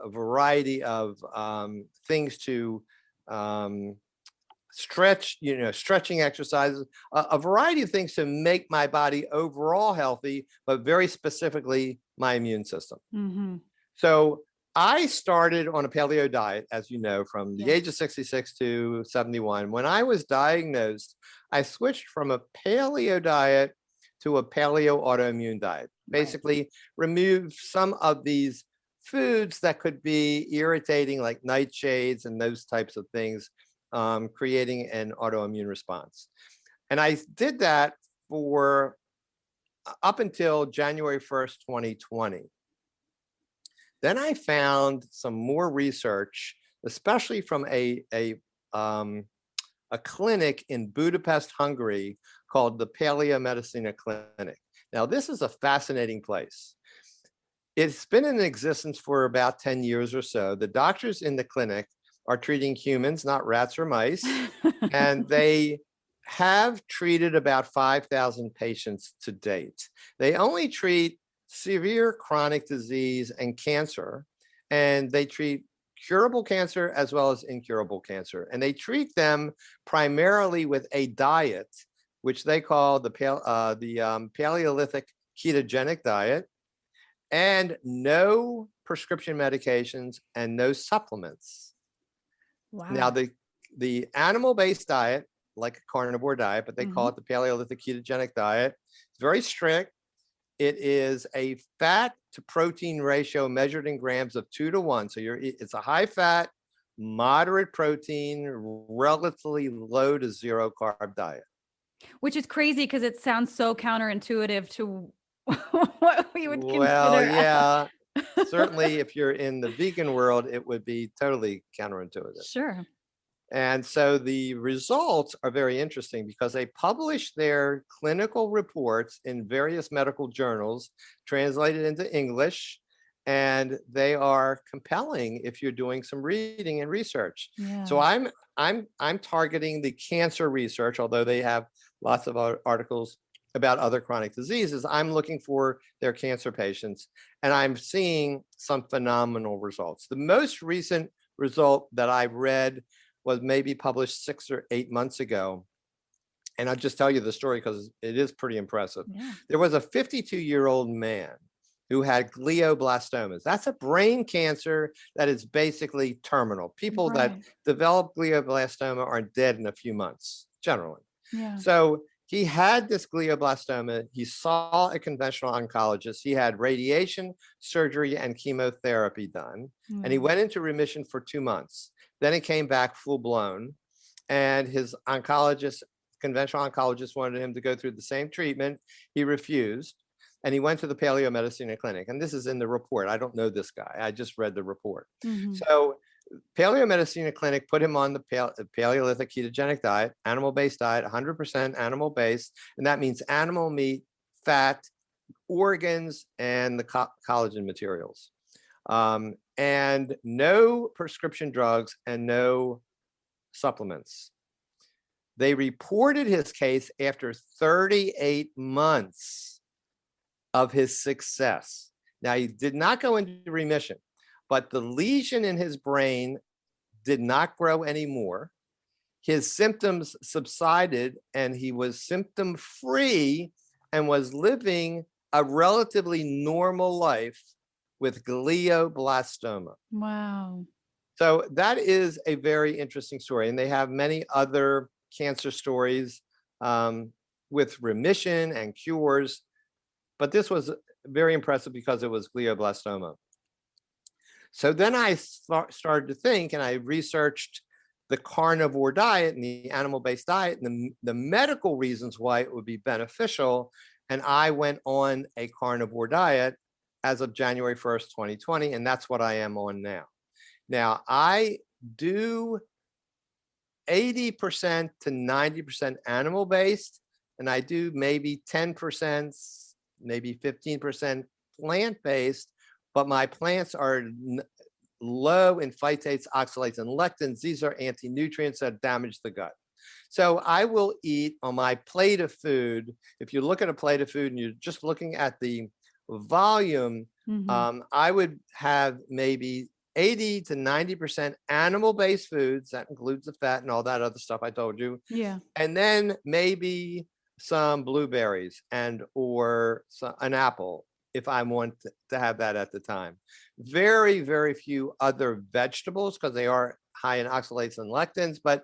variety of things to stretch, stretching exercises, a variety of things to make my body overall healthy, but very specifically my immune system. Mm-hmm. So I started on a paleo diet, as you know, from the Yeah. age of 66 to 71. When I was diagnosed, I switched from a paleo diet to a paleo autoimmune diet. Basically, remove some of these foods that could be irritating, like nightshades and those types of things, creating an autoimmune response. And I did that for up until January 1st, 2020. Then I found some more research, especially from a clinic in Budapest, Hungary, called the Paleo Medicina Clinic. Now, this is a fascinating place. It's been in existence for about 10 years or so. The doctors in the clinic are treating humans, not rats or mice, and they have treated about 5,000 patients to date. They only treat severe chronic disease and cancer, and they treat curable cancer as well as incurable cancer. And they treat them primarily with a diet, which they call the Paleolithic ketogenic diet, and no prescription medications and no supplements. Wow. Now, the animal-based diet, like a carnivore diet, but they call it the Paleolithic ketogenic diet, it's very strict. It is a fat to protein ratio measured in grams of 2:1. So it's a high fat, moderate protein, relatively low to zero carb diet. Which is crazy because it sounds so counterintuitive to what we would consider. Well, yeah, certainly if you're in the vegan world, it would be totally counterintuitive. Sure. And so the results are very interesting because they publish their clinical reports in various medical journals, translated into English, and they are compelling if you're doing some reading and research. Yeah. So I'm targeting the cancer research, although they have lots of articles about other chronic diseases. I'm looking for their cancer patients, and I'm seeing some phenomenal results. The most recent result that I read was maybe published 6 or 8 months ago. And I'll just tell you the story because it is pretty impressive. Yeah. There was a 52-year-old man who had glioblastomas. That's a brain cancer that is basically terminal. People that develop glioblastoma are dead in a few months, generally. Yeah. So he had this glioblastoma. He saw a conventional oncologist. He had radiation, surgery, and chemotherapy done. And he went into remission for 2 months. Then it came back full blown. And his conventional oncologist wanted him to go through the same treatment. He refused. And he went to the Paleo Medicina Clinic. And this is in the report. I don't know this guy. I just read the report. So Paleo Medicina Clinic put him on the Paleolithic ketogenic diet, animal-based diet, 100% animal-based. And that means animal meat, fat, organs, and the collagen materials. And no prescription drugs and no supplements. They reported his case after 38 months of his success. Now, he did not go into remission, but the lesion in his brain did not grow anymore. His symptoms subsided and he was symptom free and was living a relatively normal life with glioblastoma. Wow. So that is a very interesting story. And they have many other cancer stories with remission and cures. But this was very impressive because it was glioblastoma. So then I started to think, and I researched the carnivore diet and the animal-based diet and the medical reasons why it would be beneficial. And I went on a carnivore diet as of January 1st, 2020, and that's what I am on now. Now, I do 80% to 90% animal-based, and I do maybe 10%, maybe 15% plant-based, but my plants are low in phytates, oxalates, and lectins. These are anti-nutrients that damage the gut. So I will eat on my plate of food. If you look at a plate of food and you're just looking at the volume, I would have maybe 80 to 90% animal-based foods. That includes the fat and all that other stuff I told you. Yeah. And then maybe some blueberries or an apple, if I want to have that at the time. Very, very few other vegetables because they are high in oxalates and lectins, but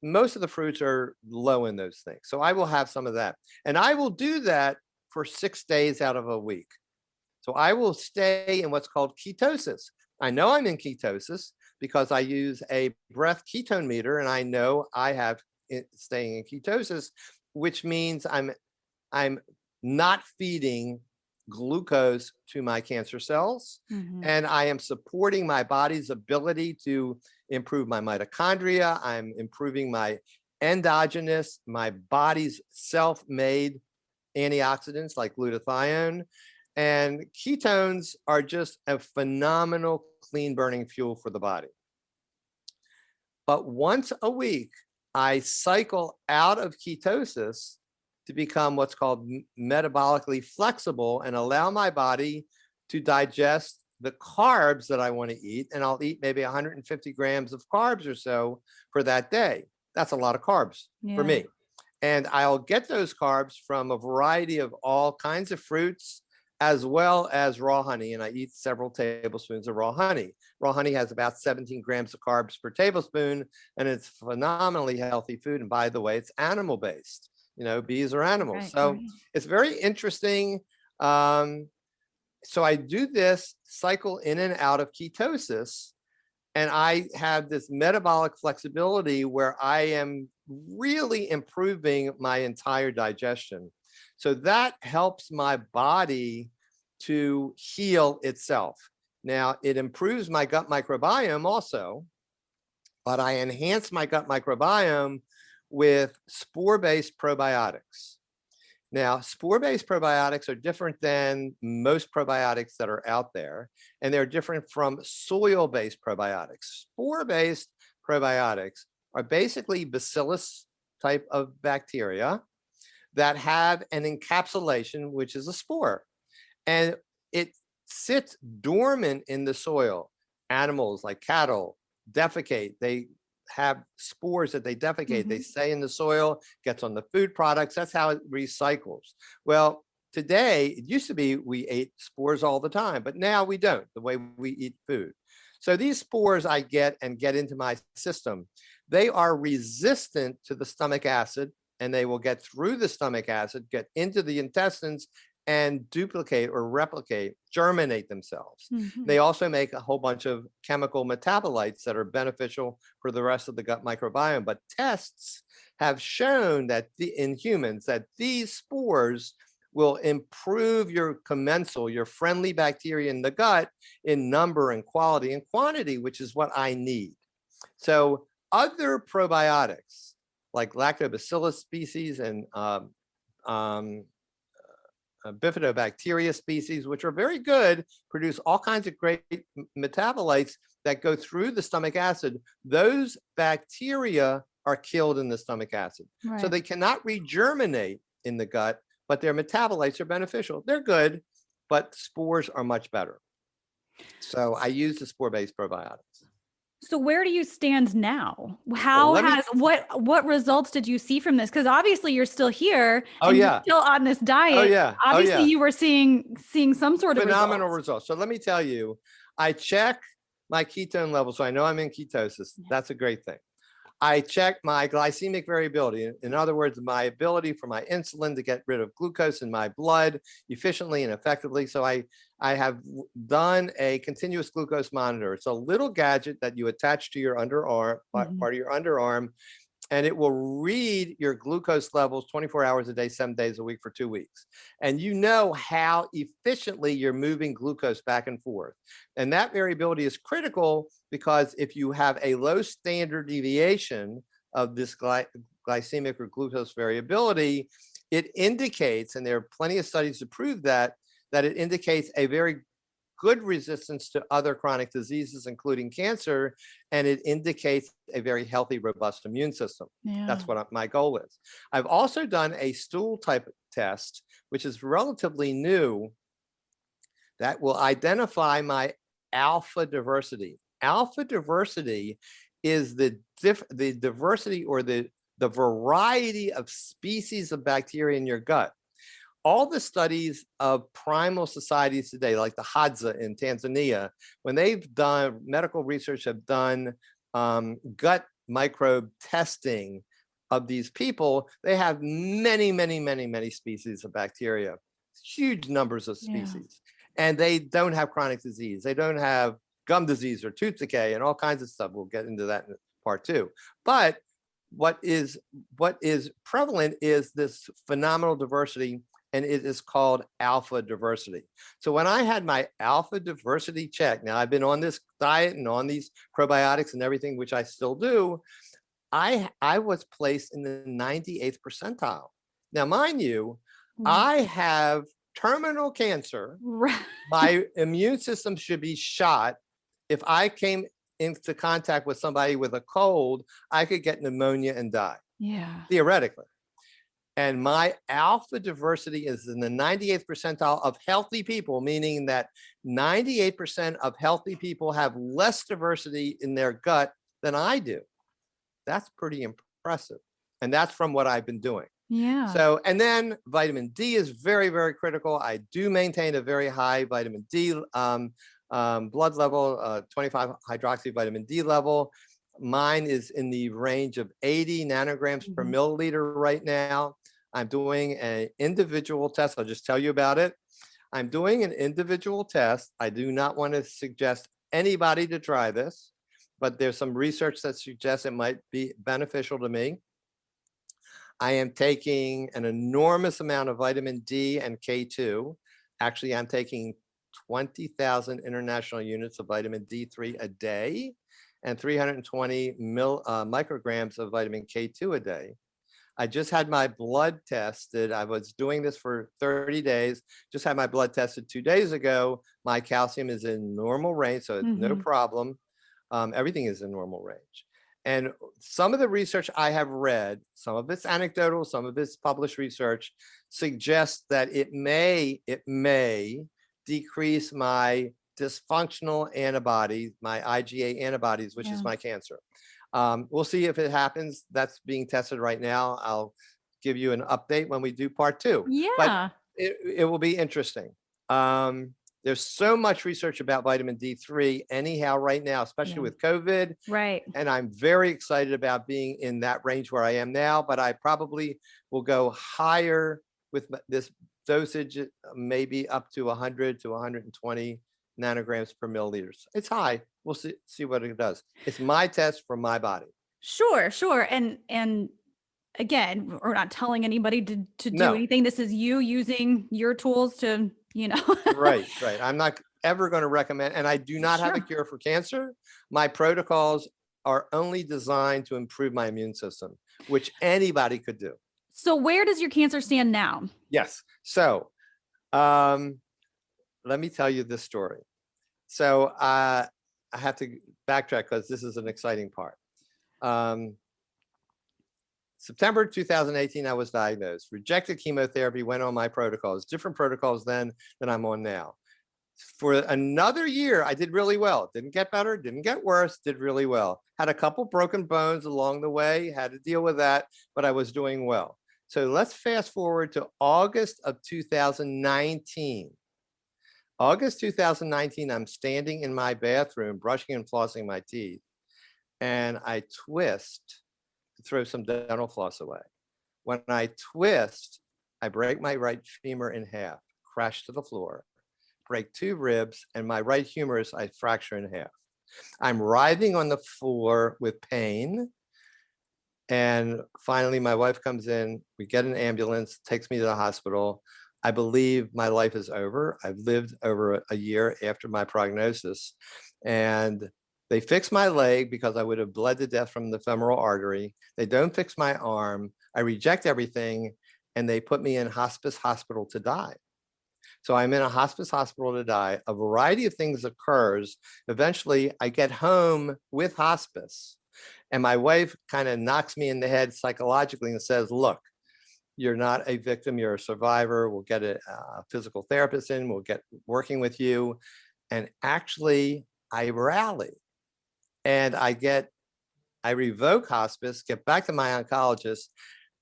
most of the fruits are low in those things. So I will have some of that. And I will do that for 6 days out of a week. So I will stay in what's called ketosis. I know I'm in ketosis because I use a breath ketone meter, and I know I have staying in ketosis, which means I'm not feeding glucose to my cancer cells, and I am supporting my body's ability to improve my mitochondria. I'm improving my endogenous, my body's self-made antioxidants like glutathione. And ketones are just a phenomenal clean burning fuel for the body. But once a week, I cycle out of ketosis to become what's called metabolically flexible and allow my body to digest the carbs that I want to eat. And I'll eat maybe 150 grams of carbs or so for that day. That's a lot of carbs for me. And I'll get those carbs from a variety of all kinds of fruits, as well as raw honey. And I eat several tablespoons of raw honey. Raw honey has about 17 grams of carbs per tablespoon, and it's phenomenally healthy food. And by the way, it's animal-based. You know, bees are animals. Right, so right. It's very interesting. So I do this cycle in and out of ketosis, and I have this metabolic flexibility where I am really improving my entire digestion. So that helps my body to heal itself. Now, it improves my gut microbiome also, but I enhance my gut microbiome with spore-based probiotics. Now, spore-based probiotics are different than most probiotics that are out there, and they're different from soil-based probiotics. Spore-based probiotics are basically bacillus type of bacteria that have an encapsulation, which is a spore, and it sits dormant in the soil. Animals like cattle defecate. They have spores that they defecate. They stay in the soil, gets on the food products. That's how it recycles. Well, today, it used to be we ate spores all the time, but now we don't, the way we eat food. So these spores I get into my system. They are resistant to the stomach acid, and they will get through the stomach acid, get into the intestines, and duplicate or replicate, germinate themselves. They also make a whole bunch of chemical metabolites that are beneficial for the rest of the gut microbiome. But tests have shown that in humans that these spores will improve your commensal, your friendly bacteria in the gut, in number and quality and quantity, which is what I need. So other probiotics like lactobacillus species and bifidobacteria species, which are very good, produce all kinds of great metabolites that go through the stomach acid. Those bacteria are killed in the stomach acid. Right. So they cannot regerminate in the gut, but their metabolites are beneficial. They're good, but spores are much better. So I use the spore-based probiotics. So where do you stand now? Well, How let me, has what results did you see from this? Because obviously you're still here oh and you're yeah, still on this oh diet. yeah, oh Obviously yeah, you were seeing some sort of phenomenal results. results. So let me tell you, I check my ketone level, so I know I'm in ketosis. That's a great thing. I check my glycemic variability. In other words, my ability for my insulin to get rid of glucose in my blood efficiently and effectively. So I have done a continuous glucose monitor. It's a little gadget that you attach to your underarm, part of your underarm, and it will read your glucose levels 24 hours a day, 7 days a week for 2 weeks. And you know how efficiently you're moving glucose back and forth. And that variability is critical because if you have a low standard deviation of this glycemic or glucose variability, it indicates, and there are plenty of studies to prove that it indicates a very good resistance to other chronic diseases, including cancer, and it indicates a very healthy, robust immune system. Yeah. That's what my goal is. I've also done a stool type test, which is relatively new, that will identify my alpha diversity. Alpha diversity is the diversity or the variety of species of bacteria in your gut. All the studies of primal societies today, like the Hadza in Tanzania, when they've done medical research, have done gut microbe testing of these people, they have many, many, many, many species of bacteria, huge numbers of species. And they don't have chronic disease. They don't have gum disease or tooth decay and all kinds of stuff. We'll get into that in part two. But what is prevalent is this phenomenal diversity, and it is called alpha diversity. So when I had my alpha diversity check, now I've been on this diet and on these probiotics and everything, which I still do, I was placed in the 98th percentile. Now, mind you, I have terminal cancer. Right. My immune system should be shot. If I came into contact with somebody with a cold, I could get pneumonia and die. Yeah. Theoretically. And my alpha diversity is in the 98th percentile of healthy people, meaning that 98% of healthy people have less diversity in their gut than I do. That's pretty impressive. And that's from what I've been doing. Yeah. So, and then vitamin D is very, very critical. I do maintain a very high vitamin D blood level, 25 hydroxy vitamin D level. Mine is in the range of 80 nanograms per milliliter right now. I'm doing an individual test. I'll just tell you about it. I'm doing an individual test. I do not want to suggest anybody to try this, but there's some research that suggests it might be beneficial to me. I am taking an enormous amount of vitamin D and K2. Actually, I'm taking 20,000 international units of vitamin D3 a day and 320 micrograms of vitamin K2 a day. I just had my blood tested. I was doing this for 30 days. Just had my blood tested 2 days ago. My calcium is in normal range, so it's no problem. Everything is in normal range. And some of the research I have read, some of it's anecdotal, some of it's published research, suggests that it may decrease my dysfunctional antibodies, my IgA antibodies, which is my cancer. We'll see if it happens. That's being tested right now. I'll give you an update when we do part two. Yeah. But it will be interesting. There's so much research about vitamin D3 anyhow right now, especially with COVID. Right. And I'm very excited about being in that range where I am now, but I probably will go higher with this dosage, maybe up to 100 to 120 nanograms per milliliters. It's high. We'll see what it does. It's my test for my body. Sure. And again, we're not telling anybody to do anything. This is you using your tools to, Right. I'm not ever going to recommend, and I do not have a cure for cancer. My protocols are only designed to improve my immune system, which anybody could do. So where does your cancer stand now? Yes. So let me tell you this story. So I have to backtrack because this is an exciting part. September 2018, I was diagnosed, rejected chemotherapy, went on my protocols, different protocols then than I'm on now. For another year, I did really well. Didn't get better, didn't get worse, did really well. Had a couple broken bones along the way, had to deal with that, but I was doing well. So let's fast forward to August of 2019. August 2019, I'm standing in my bathroom, brushing and flossing my teeth, and I twist to throw some dental floss away. When I twist, I break my right femur in half, crash to the floor, break 2 ribs, and my right humerus I fracture in half. I'm writhing on the floor with pain. And finally, my wife comes in, we get an ambulance, takes me to the hospital. I believe my life is over. I've lived over a year after my prognosis. And they fix my leg because I would have bled to death from the femoral artery. They don't fix my arm. I reject everything, and they put me in hospice hospital to die. So I'm in a hospice hospital to die. A variety of things occurs. Eventually, I get home with hospice, and my wife kind of knocks me in the head psychologically and says, look, you're not a victim, you're a survivor. We'll get a physical therapist in, we'll get working with you. And actually, I rally, and I revoke hospice, get back to my oncologist,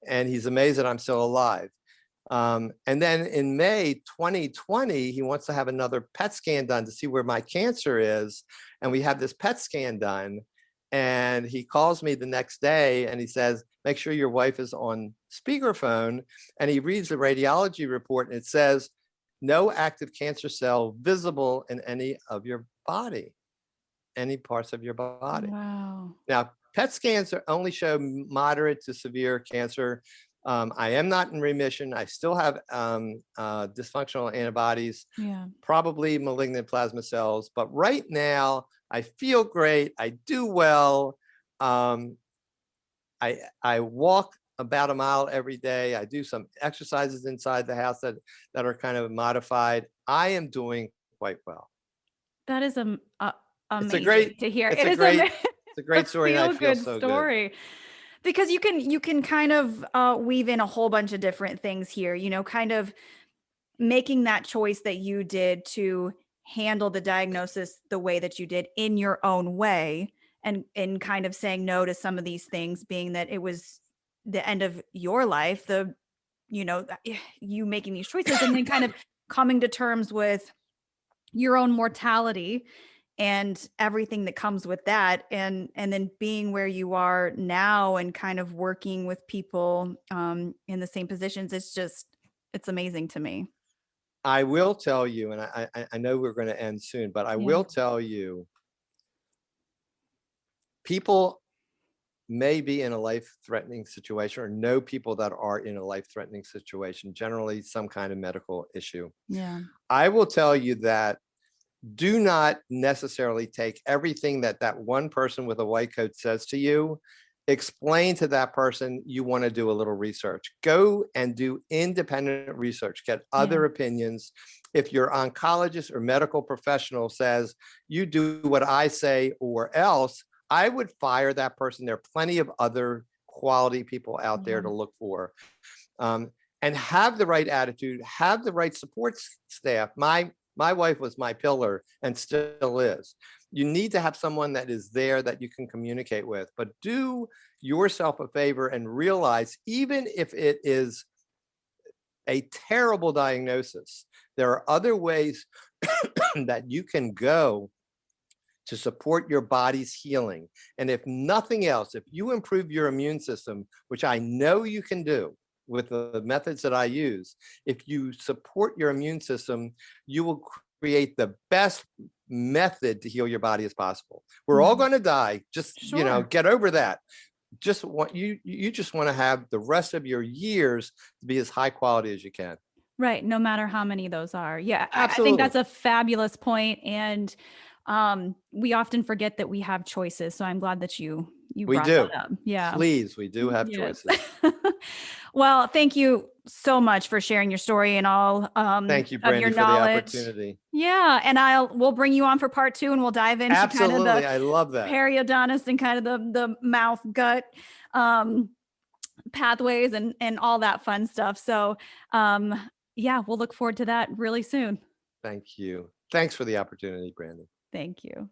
and he's amazed that I'm still alive. And then in May 2020, he wants to have another PET scan done to see where my cancer is. And we have this PET scan done. And he calls me the next day and he says, make sure your wife is on speakerphone. And he reads the radiology report and it says, no active cancer cell visible in any of your body, any parts of your body. Wow. Now, PET scans only show moderate to severe cancer. I am not in remission. I still have dysfunctional antibodies, probably malignant plasma cells. But right now, I feel great. I do well. I walk about a mile every day. I do some exercises inside the house that are kind of modified. I am doing quite well. That is amazing to hear. It's a great story, and I feel so good. Because you can kind of weave in a whole bunch of different things here, you know, kind of making that choice that you did to handle the diagnosis the way that you did in your own way, and kind of saying no to some of these things, being that it was the end of your life, you making these choices, and then kind of coming to terms with your own mortality and everything that comes with that, and then being where you are now and kind of working with people in the same positions. It's amazing to me. I will tell you, and I know we're going to end soon, but I will tell you, people may be in a life-threatening situation or know people that are in a life-threatening situation, generally some kind of medical issue. Yeah. I will tell you that do not necessarily take everything that one person with a white coat says to you. Explain to that person you want to do a little research. Go and do independent research. Get other opinions. If your oncologist or medical professional says, you do what I say or else, I would fire that person. There are plenty of other quality people out there to look for. And have the right attitude, have the right support staff. My wife was my pillar and still is. You need to have someone that is there that you can communicate with, but do yourself a favor and realize, even if it is a terrible diagnosis, there are other ways that you can go to support your body's healing. And if nothing else, if you improve your immune system, which I know you can do with the methods that I use, if you support your immune system, you will create the best method to heal your body as possible. We're all going to die. Just, get over that. Just want you just want to have the rest of your years to be as high quality as you can. Right. No matter how many of those are. Yeah. Absolutely. I think that's a fabulous point. And we often forget that we have choices. So I'm glad that you brought that up. Yeah. Please, we do have choices. Well, thank you so much for sharing your story and all thank you, Brandy, of your for knowledge. The opportunity. Yeah. And we'll bring you on for part 2 and we'll dive into kind of the I love that. Periodontist and kind of the mouth gut pathways and all that fun stuff. So we'll look forward to that really soon. Thank you. Thanks for the opportunity, Brandon. Thank you.